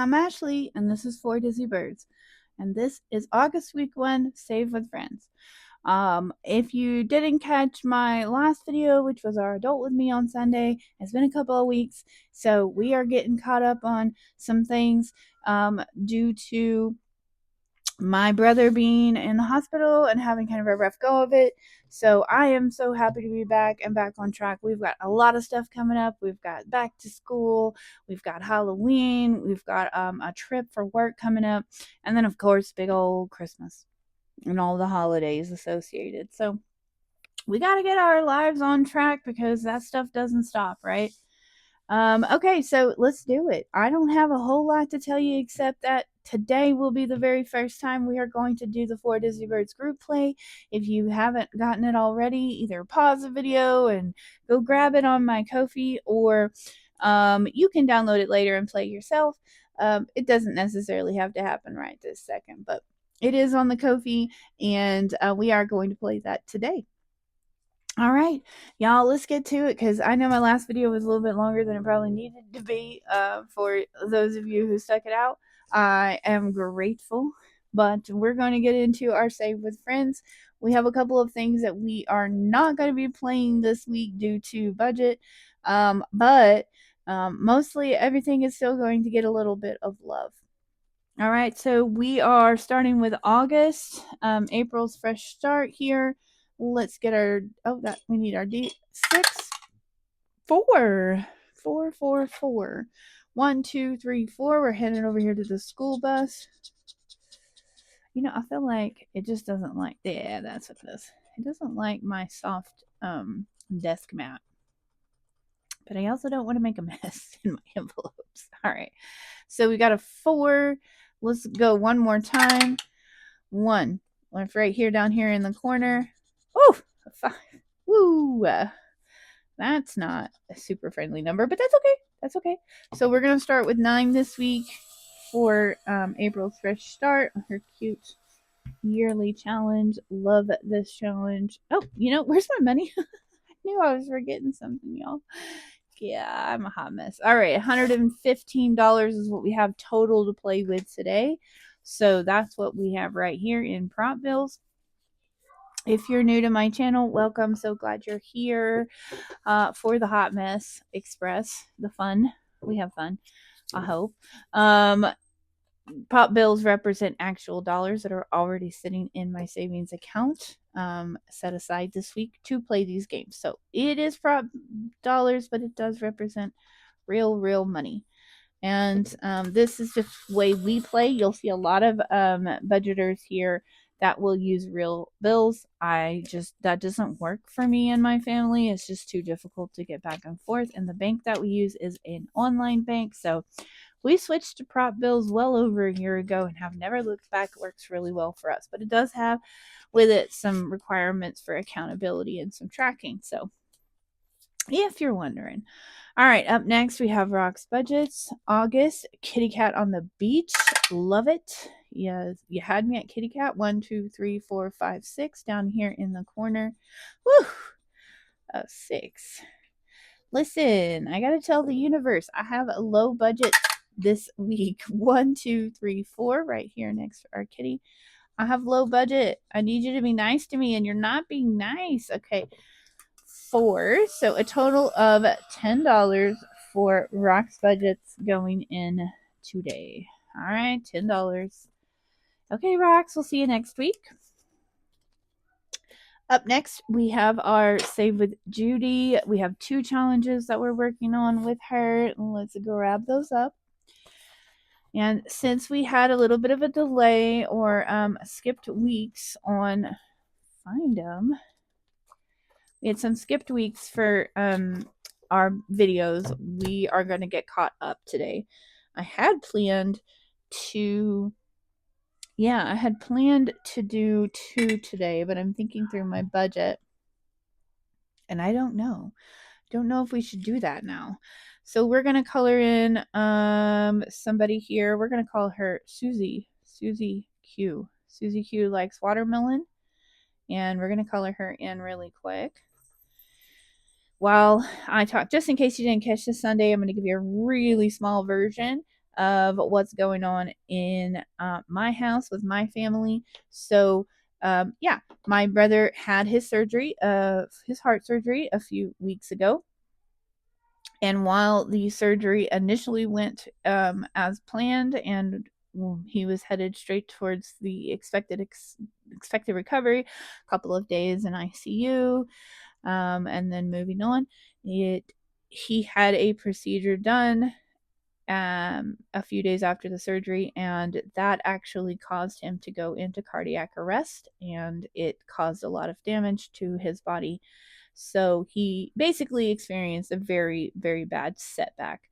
I'm Ashley, and this is 4 Dizzy Birds. And this is August week 1, Save with Friends. If you didn't catch my last video, which was our Adult with Me on Sunday, it's been a couple of weeks, so we are getting caught up on some things due to my brother being in the hospital and having kind of a rough go of it. So I am so happy to be back and back on track. We've got a lot of stuff coming up. We've got back to school, we've got Halloween, we've got a trip for work coming up, and then of course big old Christmas and all the holidays associated. So we got to get our lives on track because that stuff doesn't stop, right? Okay, so let's do it. I don't have a whole lot to tell you except that today will be the very first time we are going to do the 4 Disney Birds group play. If you haven't gotten it already, either pause the video and go grab it on my Ko-fi, or you can download it later and play yourself. It doesn't necessarily have to happen right this second, but it is on the Ko-fi, and we are going to play that today. All right, y'all, let's get to it because I know my last video was a little bit longer than it probably needed to be. For those of you who stuck it out, I am grateful. But we're going to get into our Save with Friends. We have a couple of things that we are not going to be playing this week due to budget, but mostly everything is still going to get a little bit of love. All right, so we are starting with August, April's fresh start here. Let's get our, we need our D6. 4. 4, 4, 4. 1, 2, 3, 4. We're heading over here to the school bus. You know, I feel like it just doesn't like, yeah, that's what it is. It doesn't like my soft desk mat. But I also don't want to make a mess in my envelopes. All right, so we got a 4. Let's go one more time. 1. Left, right here, down here in the corner. Oh, a 5. Woo! That's not a super friendly number, but that's okay. That's okay. So we're going to start with 9 this week for April's fresh start. Her cute yearly challenge. Love this challenge. Oh, you know, where's my money? I knew I was forgetting something, y'all. Yeah, I'm a hot mess. All right, $115 is what we have total to play with today. So that's what we have right here in prop bills. If you're new to my channel, welcome. So glad you're here for the Hot Mess Express. The fun. We have fun, I hope. Prop bills represent actual dollars that are already sitting in my savings account, set aside this week to play these games. So it is prop dollars, but it does represent real money. And this is just the way we play. You'll see a lot of budgeters here that will use real bills. That doesn't work for me and my family. It's just too difficult to get back and forth. And the bank that we use is an online bank. So we switched to prop bills well over a year ago and have never looked back. It works really well for us, but it does have with it some requirements for accountability and some tracking. So if you're wondering. All right, up next we have Rock's Budgets. August, Kitty Cat on the Beach. Love it. Yeah, you had me at Kitty Cat. 1, 2, 3, 4, 5, 6 down here in the corner. Woo! 6. Listen, I gotta tell the universe I have a low budget this week. 1, 2, 3, 4 right here next to our kitty. I have low budget. I need you to be nice to me, and you're not being nice. Okay. 4. So a total of $10 for Rock's Budgets going in today. All right, $10. Okay, Rocks, we'll see you next week. Up next, we have our Save with Judy. We have 2 challenges that we're working on with her. Let's grab those up. And since we had a little bit of a delay or skipped weeks on Find 'em, we had some skipped weeks for our videos. We are going to get caught up today. I had planned to do 2 today, but I'm thinking through my budget and I don't know if we should do that now. So we're going to color in somebody here. We're going to call her Susie Q. Susie Q likes watermelon, and we're going to color her in really quick. While I talk, just in case you didn't catch this Sunday, I'm going to give you a really small version of what's going on in my house with my family. So, yeah, my brother had his surgery, his heart surgery, a few weeks ago. And while the surgery initially went as planned, and he was headed straight towards the expected recovery, a couple of days in ICU, and then moving on, he had a procedure done a few days after the surgery, and that actually caused him to go into cardiac arrest, and it caused a lot of damage to his body. So he basically experienced a very, very bad setback.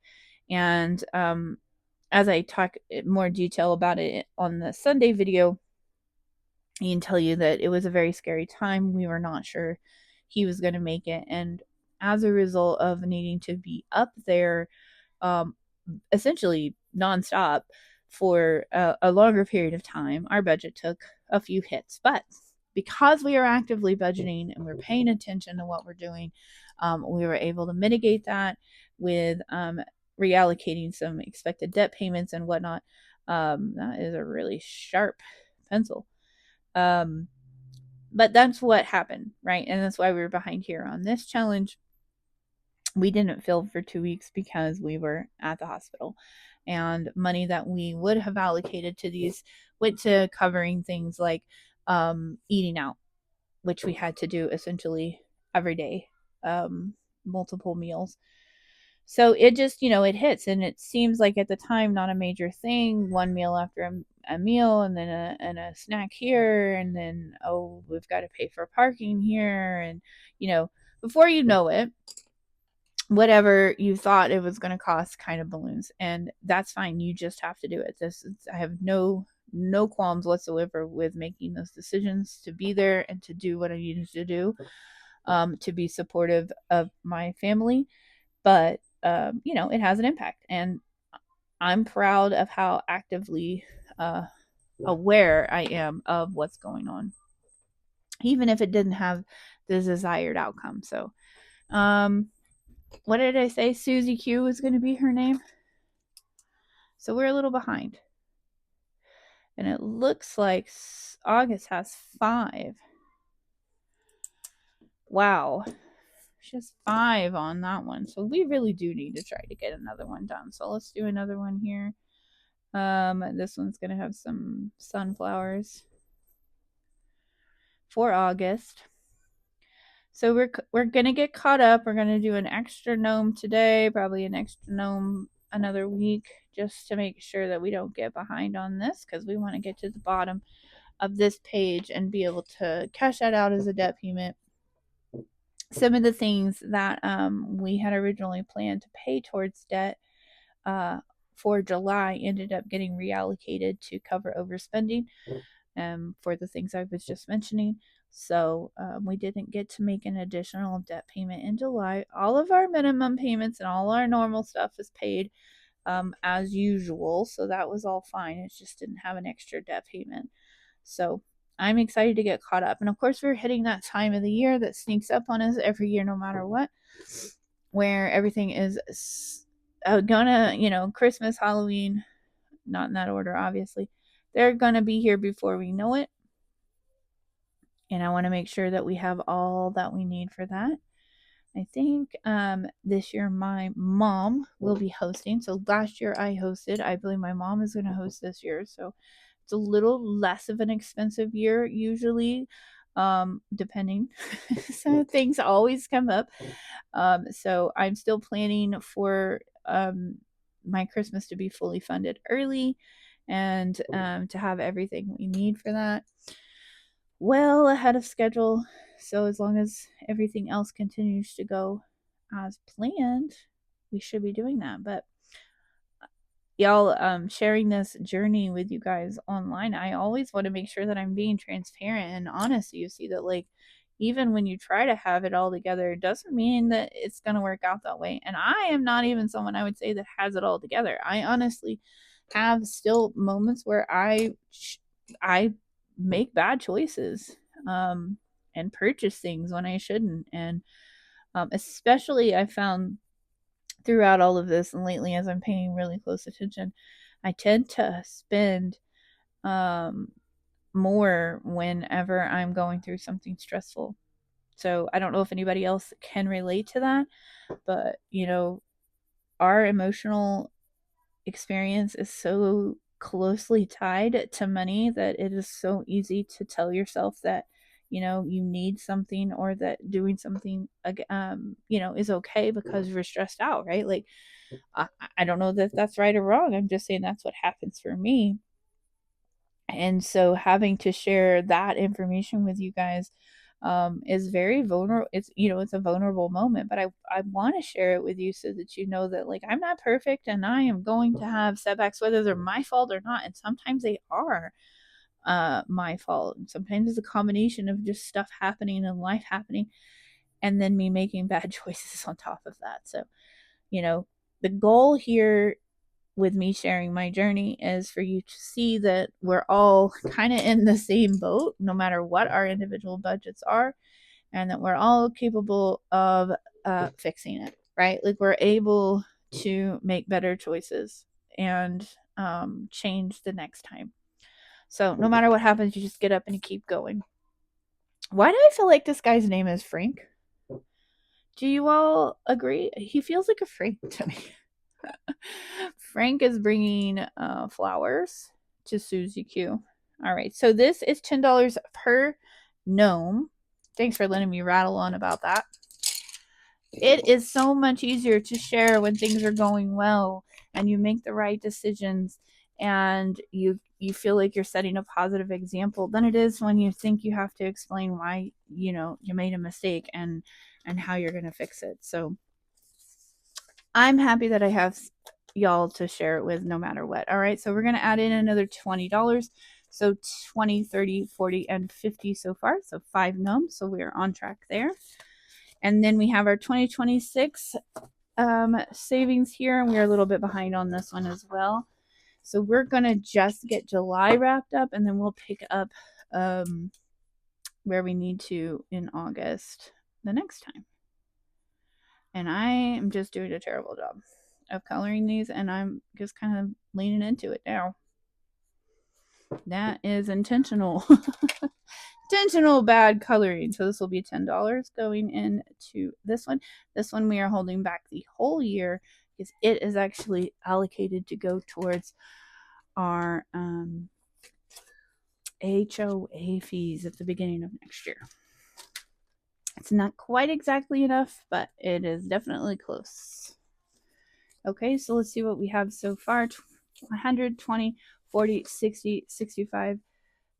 And as I talk in more detail about it on the Sunday video, I can tell you that it was a very scary time. We were not sure he was going to make it. And as a result of needing to be up there, essentially nonstop for a longer period of time, our budget took a few hits. But because we are actively budgeting and we're paying attention to what we're doing, we were able to mitigate that with reallocating some expected debt payments and whatnot. That is a really sharp pencil. But that's what happened, right? And that's why we were behind here on this challenge. We didn't film for 2 weeks because we were at the hospital, and money that we would have allocated to these went to covering things like eating out, which we had to do essentially every day, multiple meals. So it just, it hits, and it seems like at the time not a major thing. One meal after a meal, and then a snack here, and then, oh, we've got to pay for parking here, and before you know it, whatever you thought it was going to cost kind of balloons, and that's fine. You just have to do it. I have no qualms whatsoever with making those decisions to be there and to do what I needed to do, to be supportive of my family. But it has an impact, and I'm proud of how actively aware I am of what's going on, even if it didn't have the desired outcome. So what did I say? Susie Q was going to be her name. So we're a little behind. And it looks like August has 5. Wow. Just 5 on that one. So we really do need to try to get another one done. So let's do another one here. This one's going to have some sunflowers for August. So we're going to get caught up. We're going to do an extra gnome today, probably an extra gnome another week, just to make sure that we don't get behind on this, because we want to get to the bottom of this page and be able to cash that out as a debt payment. Some of the things that we had originally planned to pay towards debt for July ended up getting reallocated to cover overspending for the things I was just mentioning. So we didn't get to make an additional debt payment in July. All of our minimum payments and all our normal stuff is paid as usual. So that was all fine. It just didn't have an extra debt payment. So I'm excited to get caught up. And of course, we're hitting that time of the year that sneaks up on us every year, no matter what, where everything is gonna, Christmas, Halloween, not in that order, obviously, they're gonna be here before we know it. And I want to make sure that we have all that we need for that. I think this year my mom will be hosting. So last year I hosted. I believe my mom is going to host this year. So it's a little less of an expensive year usually, depending. So things always come up. So I'm still planning for my Christmas to be fully funded early, and to have everything we need for that well ahead of schedule. So as long as everything else continues to go as planned, we should be doing that. But y'all, sharing this journey with you guys online, I always want to make sure that I'm being transparent and honest. So you see that, like, even when you try to have it all together, it doesn't mean that it's going to work out that way. And I am not even someone I would say that has it all together. I honestly have still moments where I make bad choices, and purchase things when I shouldn't. And especially I found throughout all of this, and lately as I'm paying really close attention, I tend to spend more whenever I'm going through something stressful. So I don't know if anybody else can relate to that, but you know, our emotional experience is so closely tied to money that it is so easy to tell yourself that, you know, you need something, or that doing something you know, is okay because you're stressed out, right? Like I don't know that that's right or wrong. I'm just saying that's what happens for me. And so having to share that information with you guys is very vulnerable. It's, you know, it's a vulnerable moment, but I want to share it with you so that you know that, like, I'm not perfect and I am going to have setbacks, whether they're my fault or not. And sometimes they are my fault. And sometimes it's a combination of just stuff happening and life happening, and then me making bad choices on top of that. So, you know, the goal here with me sharing my journey is for you to see that we're all kind of in the same boat, no matter what our individual budgets are, and that we're all capable of fixing it, right? Like we're able to make better choices and change the next time. So no matter what happens, you just get up and you keep going. Why do I feel like this guy's name is Frank? Do you all agree? He feels like a Frank to me. Frank is bringing flowers to Susie Q. All right, so this is $10 per gnome. Thanks for letting me rattle on about that. It is so much easier to share when things are going well and you make the right decisions and you feel like you're setting a positive example than it is when you think you have to explain why, you know, you made a mistake and how you're going to fix it. So I'm happy that I have y'all to share it with no matter what. All right, so we're going to add in another $20. So 20, 30, 40, and 50 so far. So 5 gnomes. So we are on track there. And then we have our 2026 savings here, and we are a little bit behind on this one as well. So we're going to just get July wrapped up, and then we'll pick up where we need to in August the next time. And I am just doing a terrible job of coloring these, and I'm just kind of leaning into it now. That is intentional. Intentional bad coloring. So this will be $10 going into this one. This one we are holding back the whole year because it is actually allocated to go towards our HOA fees at the beginning of next year. It's not quite exactly enough, but it is definitely close. Okay, so let's see what we have so far. 120, 40, 60, 65,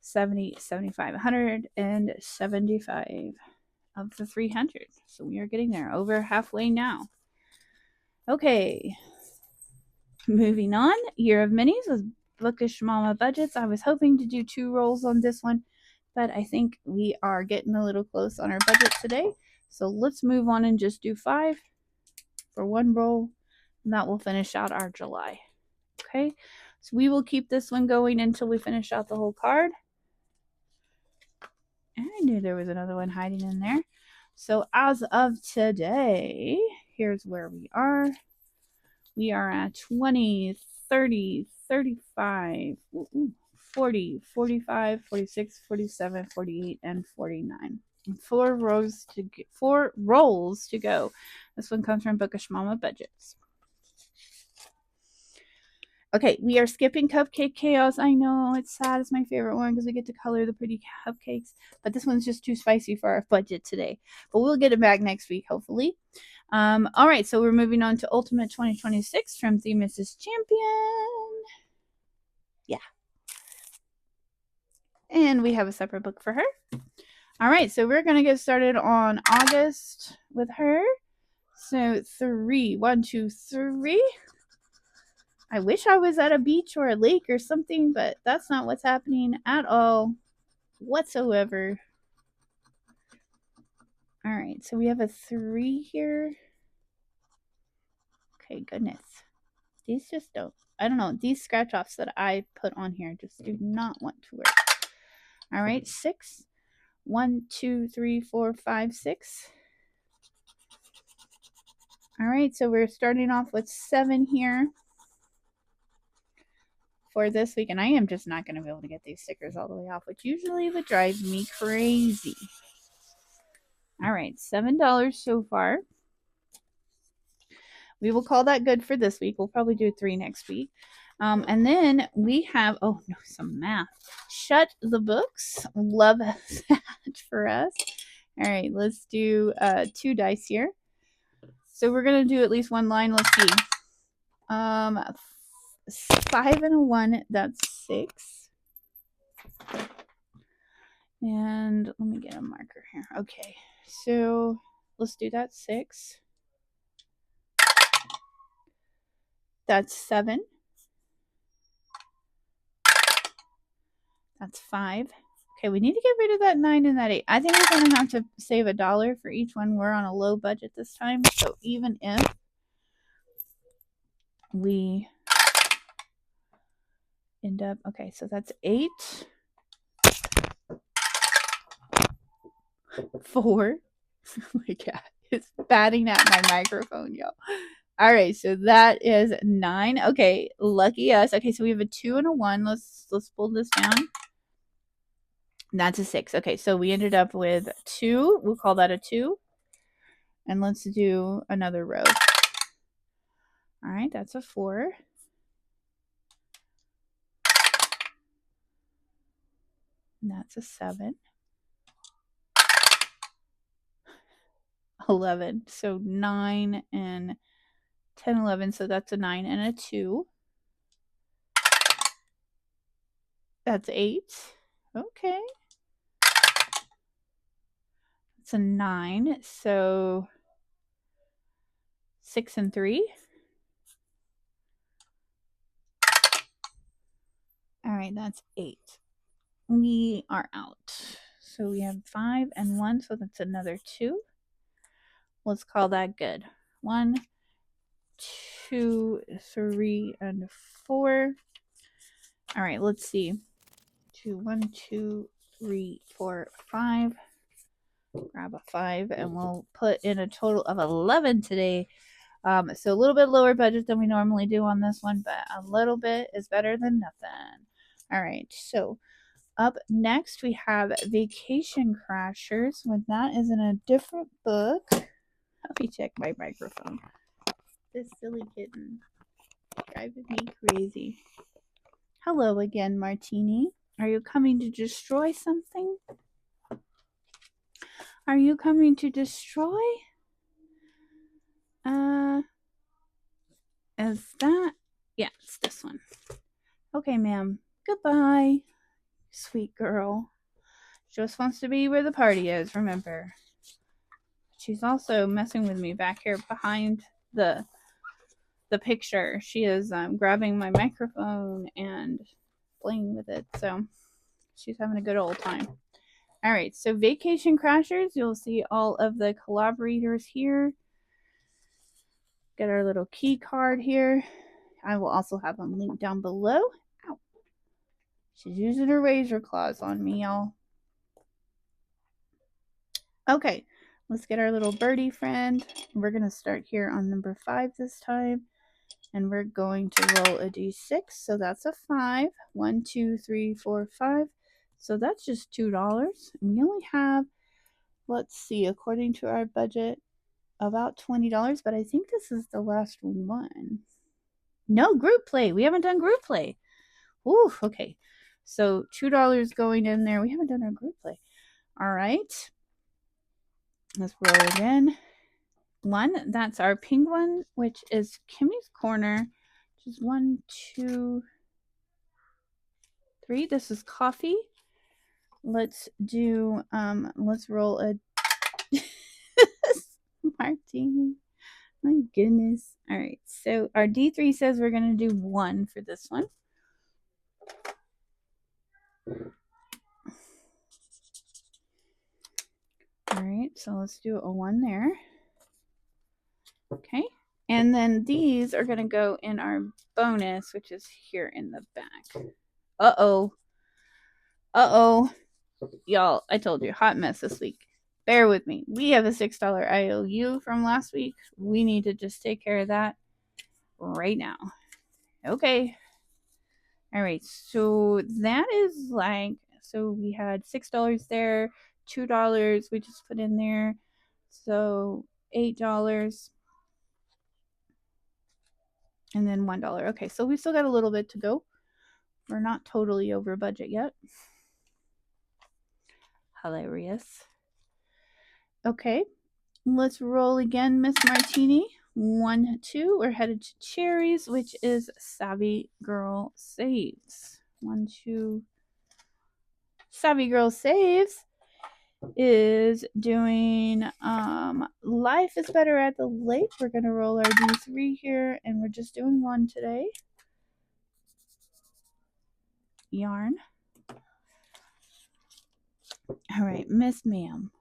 70, 75, 175 of the 300. So we are getting there, over halfway now. Okay, moving on. Year of Minis with Bookish Mama Budgets. I was hoping to do 2 rolls on this one, but I think we are getting a little close on our budget today. So let's move on and just do 5 for 1 roll, and that will finish out our July. Okay, so we will keep this one going until we finish out the whole card. And I knew there was another one hiding in there. So as of today, here's where we are. We are at 20, 30, 35, 40, 45, 46, 47, 48, and 49. 4 rolls to go. This one comes from Bookish Mama Budgets. Okay, we are skipping Cupcake Chaos. I know, it's sad. It's my favorite one because we get to color the pretty cupcakes. But this one's just too spicy for our budget today. But we'll get it back next week, hopefully. All right, so we're moving on to Ultimate 2026 from The Mrs. Champion. Yeah. And we have a separate book for her. All right, so we're going to get started on August with her. So 3, 1, 2, 3. I wish I was at a beach or a lake or something, but that's not what's happening at all whatsoever. All right, so we have a 3 here. Okay, goodness. These just don't, I don't know, these scratch offs that I put on here just do not want to work. All right, 6. 1, 2, 3, 4, 5, 6. All right, so we're starting off with 7 here for this week, and I am just not going to be able to get these stickers all the way off, which usually would drive me crazy. All right, $7 so far. We will call that good for this week. We'll probably do 3 next week. And then we have, oh no, some math. Shut the books. Love that for us. All right, let's do 2 dice here. So we're going to do at least 1 line. Let's see. 5 and a 1, that's 6. And let me get a marker here. Okay, so let's do that. 6. That's 7. That's 5. Okay, we need to get rid of that 9 and that 8. I think we're going to have to save $1 for each one. We're on a low budget this time. So even if we end up, okay, so that's 8. 4. Oh my God, it's batting at my microphone, y'all. All right, so that is 9. Okay, lucky us. Okay, so we have a 2 and a 1. Let's pull this down. That's a 6. Okay, so we ended up with 2. We'll call that a 2. And let's do another row. All right, that's a 4. And that's a 7. 11. So 9 and 10, 11. So that's a 9 and a 2. That's 8. Okay. It's a 9. So 6 and 3. All right, that's 8. We are out. So we have 5 and 1. So that's another 2. Let's call that good. 1, 2, 3, and 4. All right, let's see. 1, 2, 3, 4, 5. Grab a 5, and we'll put in a total of 11 today. So a little bit lower budget than we normally do on this one, but a little bit is better than nothing. All right, so up next we have Vacation Crashers. When that is in a different book. Let me check my microphone. This silly kitten driving me crazy. Hello again, Martini. Are you coming to destroy something? Are you coming to destroy? Is that? Yeah, it's this one. Okay, ma'am. Goodbye, sweet girl. She just wants to be where the party is, remember. She's also messing with me back here behind the picture. She is grabbing my microphone and playing with it, so she's having a good old time. All right, so Vacation Crashers, you'll see all of the collaborators here. Get our little key card here. I will also have them linked down below. Ow. She's using her razor claws on me, y'all. Okay, let's get our little birdie friend. We're going to start here on number 5 this time. And we're going to roll a d6. So that's a 5. 1, 2, 3, 4, 5. So that's just $2. And we only have, let's see, according to our budget, about $20. But I think this is the last one. No, group play. We haven't done group play. Ooh, okay. So $2 going in there. We haven't done our group play. All right. Let's roll again. 1. That's our pink one, which is Kimmy's Corner. Which is 1, 2, 3. This is coffee. Let's do, let's roll a martini. My goodness. All right. So our D3 says we're going to do 1 for this one. All right. So let's do a 1 there. Okay. And then these are going to go in our bonus, which is here in the back. Uh-oh. Uh-oh. Y'all, I told you, hot mess this week. bear with me. We have a $6 IOU from last week. We need to just take care of that right now. Okay. All right. So that is like, so we had $6 there, $2 we just put in there. So $8 and then $1. Okay. So we still got a little bit to go. We're not totally over budget yet. Hilarious. Okay. Let's roll again, Miss Martini. 1, 2. We're headed to cherries, which is Savvy Girl Saves. 1, 2. Savvy Girl Saves is doing Life is Better at the Lake. We're going to roll our D3 here, and we're just doing 1 today. Yarn. All right, Miss Ma'am.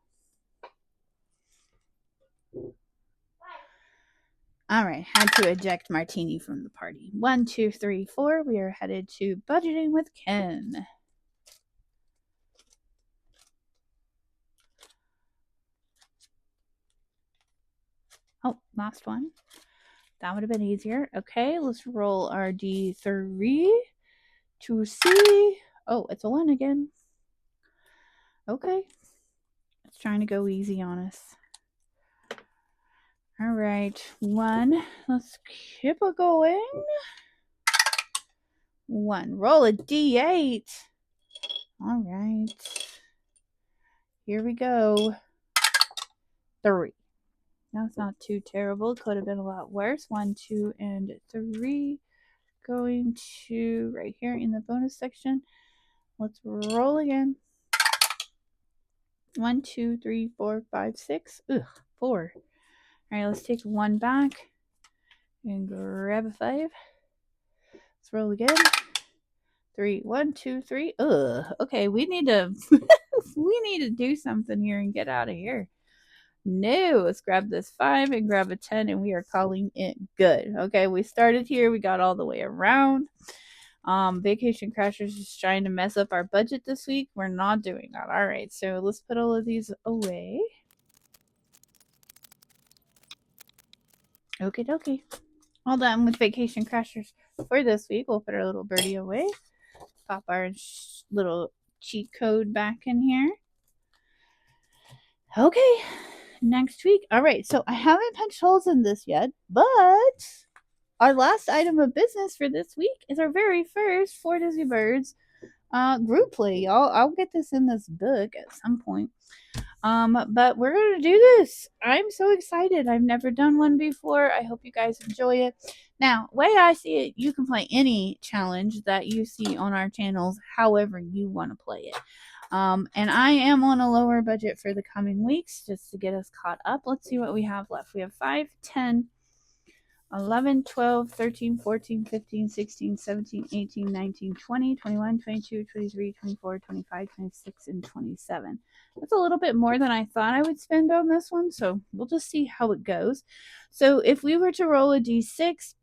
All right, had to eject Martini from the party. 1, 2, 3, 4. We are headed to Budgeting with Ken. Oh, last one. That would have been easier. Okay, let's roll our D3 to see. Oh, it's a 1 again. Okay. It's trying to go easy on us. All right, 1. Let's keep it going. 1. Roll a D8. All right. Here we go. 3. That's not too terrible. Could have been a lot worse. 1, 2, and 3. Going to right here in the bonus section. Let's roll again. 1, 2, 3, 4, 5, 6. Ugh, 4. All right, let's take 1 back and grab a 5. Let's roll again. 3, 1, 2, 3. Ugh. Okay, we need to we need to do something here and get out of here. No, let's grab this 5 and grab a 10, and we are calling it good. Okay, we started here. We got all the way around. Vacation Crashers is trying to mess up our budget this week. We're not doing that. All right, so let's put all of these away. Okie dokie. All done with Vacation Crashers for this week. We'll put our little birdie away. Pop our little cheat code back in here. Okay, next week. All right, so I haven't punched holes in this yet, but our last item of business for this week is our very first 4 Disney Birds group play, y'all. I'll get this in this book at some point. But we're gonna do this. I'm so excited. I've never done one before. I hope you guys enjoy it. Now, way I see it, you can play any challenge that you see on our channels, however you want to play it. And I am on a lower budget for the coming weeks just to get us caught up. Let's see what we have left. We have 5, 10, 11, 12, 13, 14, 15, 16, 17, 18, 19, 20, 21, 22, 23, 24, 25, 26, and 27. That's a little bit more than I thought I would spend on this one, so we'll just see how it goes. So if we were to roll a d6,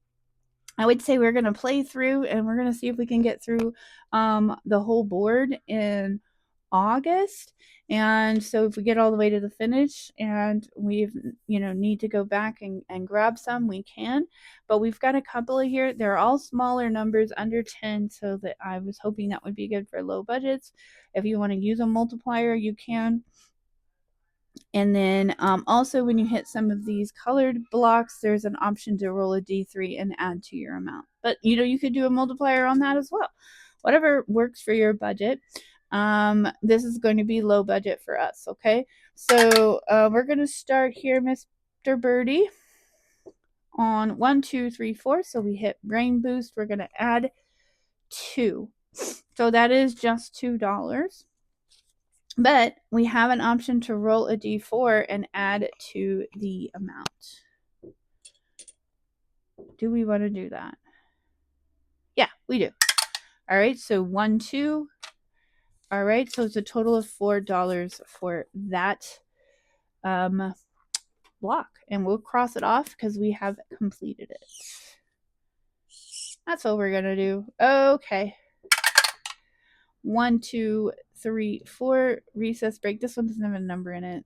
I would say we're going to play through and we're going to see if we can get through the whole board in August. And so if we get all the way to the finish and we've need to go back and grab some, we can. But we've got a couple of here. They're all smaller numbers, under 10, so that I was hoping that would be good for low budgets. If you want to use a multiplier, you can. And then also when you hit some of these colored blocks, there's an option to roll a d3 and add to your amount. But you could do a multiplier on that as well. Whatever works for your budget. This is going to be low budget for us, okay? So we're going to start here, Mr. Birdie, on 1, 2, 3, 4. So we hit brain boost. We're going to add 2. So that is just $2. But we have an option to roll a d4 and add to the amount. Do we want to do that? Yeah, we do. All right, so 1, 2. All right, so it's a total of $4 for that block. And we'll cross it off because we have completed it. That's what we're going to do. Okay. 1, 2, 3, 4. Recess break. This one doesn't have a number in it.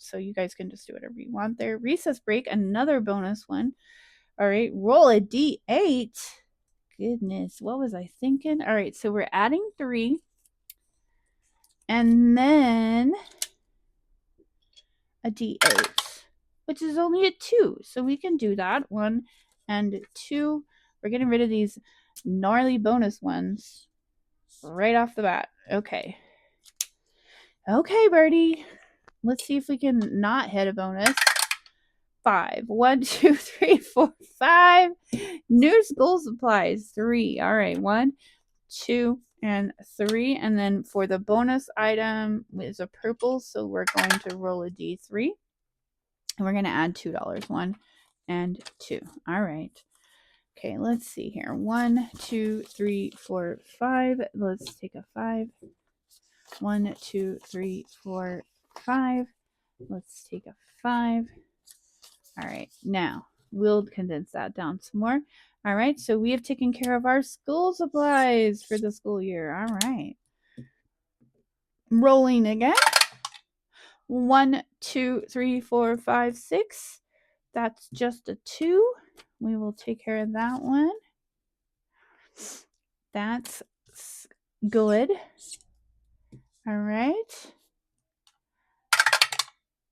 so you guys can just do whatever you want there. Recess break, another bonus one. All right, roll a d8. Goodness, what was I thinking? All right, so we're adding 3. And then a d8, which is only a 2. So we can do that. 1 and 2. We're getting rid of these gnarly bonus ones right off the bat. Okay. Okay, Birdie. Let's see if we can not hit a bonus. 5. 1, 2, 3, 4, 5. New school supplies. 3. All right. 1, 2, and 3. And then for the bonus item is a purple. So we're going to roll a d3. And we're going to add $2. 1 and 2. All right. Okay, let's see here. 1, 2, 3, 4, 5. Let's take a 5. 1, 2, 3, 4, 5. Let's take a 5. All right, now we'll condense that down some more. All right, so we have taken care of our school supplies for the school year. All right. Rolling again. 1, 2, 3, 4, 5, 6. That's just a 2. We will take care of that one. That's good. All right.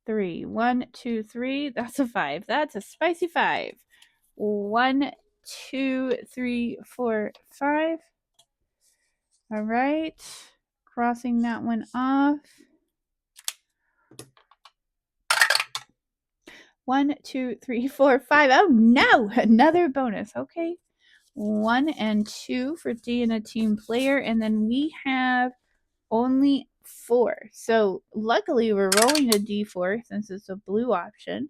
3. 1, 2, 3. That's a 5. That's a spicy 5. 1, 2, 3, 4, 5. All right. Crossing that one off. 1, 2, 3, 4, 5. Oh no! Another bonus. Okay. 1 and 2 for D and a team player. And then we have only 4. So luckily we're rolling a d4 since it's a blue option.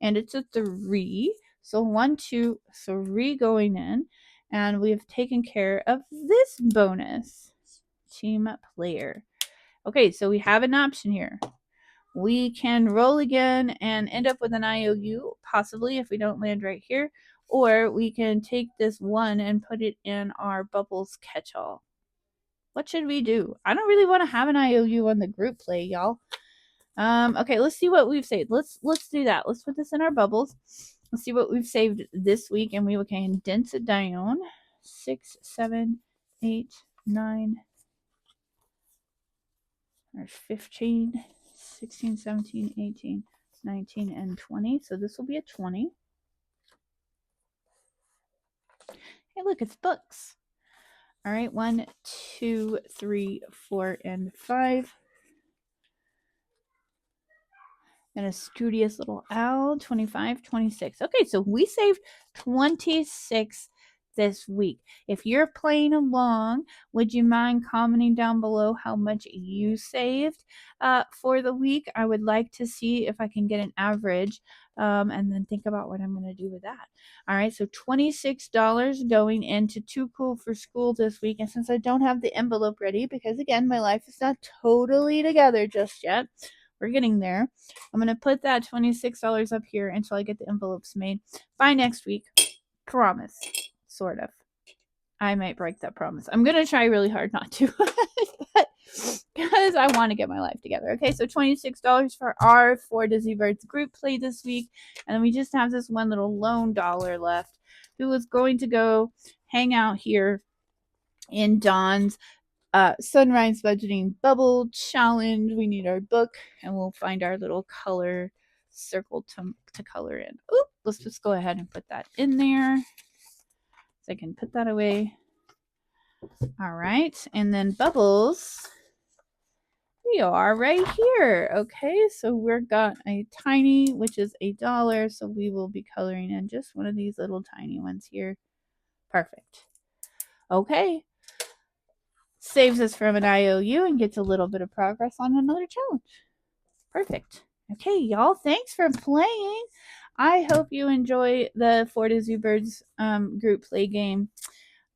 And it's a 3. So 1, 2, 3 going in. And we've taken care of this bonus. Team player. Okay, so we have an option here. We can roll again and end up with an IOU, possibly if we don't land right here. Or we can take this 1 and put it in our bubbles catch-all. What should we do? I don't really want to have an IOU on the group play, y'all. Okay, let's see what we've saved. Let's do that. Let's put this in our bubbles. Let's see what we've saved this week, and we will condense it down. 6, 7, 8, 9, there's 15, 16, 17, 18, 19, and 20. So this will be a 20. Hey, look, it's books. All right, 1, 2, 3, 4, and 5. And a studious little owl. 25, 26. Okay, so we saved 26 this week. If you're playing along, would you mind commenting down below how much you saved for the week? I would like to see if I can get an average and then think about what I'm going to do with that. All right, so $26 going into Too Cool for School this week. And since I don't have the envelope ready, because again, my life is not totally together just yet, we're getting there. I'm going to put that $26 up here until I get the envelopes made by next week. Promise. Sort of. I might break that promise. I'm going to try really hard not to. Because I want to get my life together. Okay, so $26 for our 4 Disney Birds group play this week. And then we just have this one little lone dollar left who is going to go hang out here in Dawn's Sunrise Budgeting Bubble Challenge. We need our book, and we'll find our little color circle to color in. Oop, let's just go ahead and put that in there. So I can put that away. All right, and then Bubbles. We are right here. Okay, so we've got a tiny, which is $1. So we will be coloring in just one of these little tiny ones here. Perfect. Okay. Saves us from an IOU and gets a little bit of progress on another challenge. Perfect. Okay, y'all, thanks for playing. I hope you enjoy the 4 Disney Birds group play game.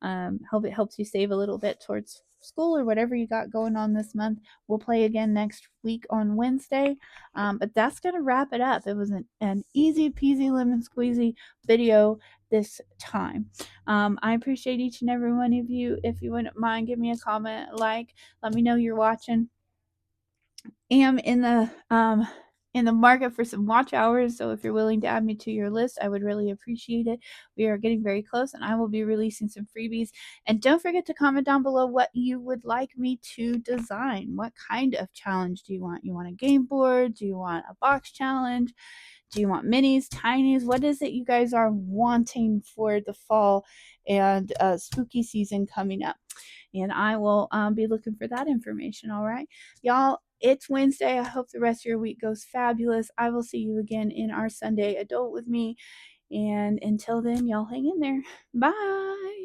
Hope it helps you save a little bit towards school or whatever you got going on this month. We'll play again next week on Wednesday. But that's going to wrap it up. It was an easy peasy lemon squeezy video this time. I appreciate each and every one of you. If you wouldn't mind, give me a comment, like, let me know you're watching. Am in the in the market for some watch hours, so if you're willing to add me to your list, I would really appreciate it. We are getting very close, and I will be releasing some freebies. And don't forget to comment down below what you would like me to design. What kind of challenge do you want? You want a game board? Do you want a box challenge? Do you want minis, tinies? What is it you guys are wanting for the fall and spooky season coming up? And I will be looking for that information. All right, y'all. It's Wednesday. I hope the rest of your week goes fabulous. I will see you again in our Sunday Adult with Me. And until then, y'all hang in there. Bye.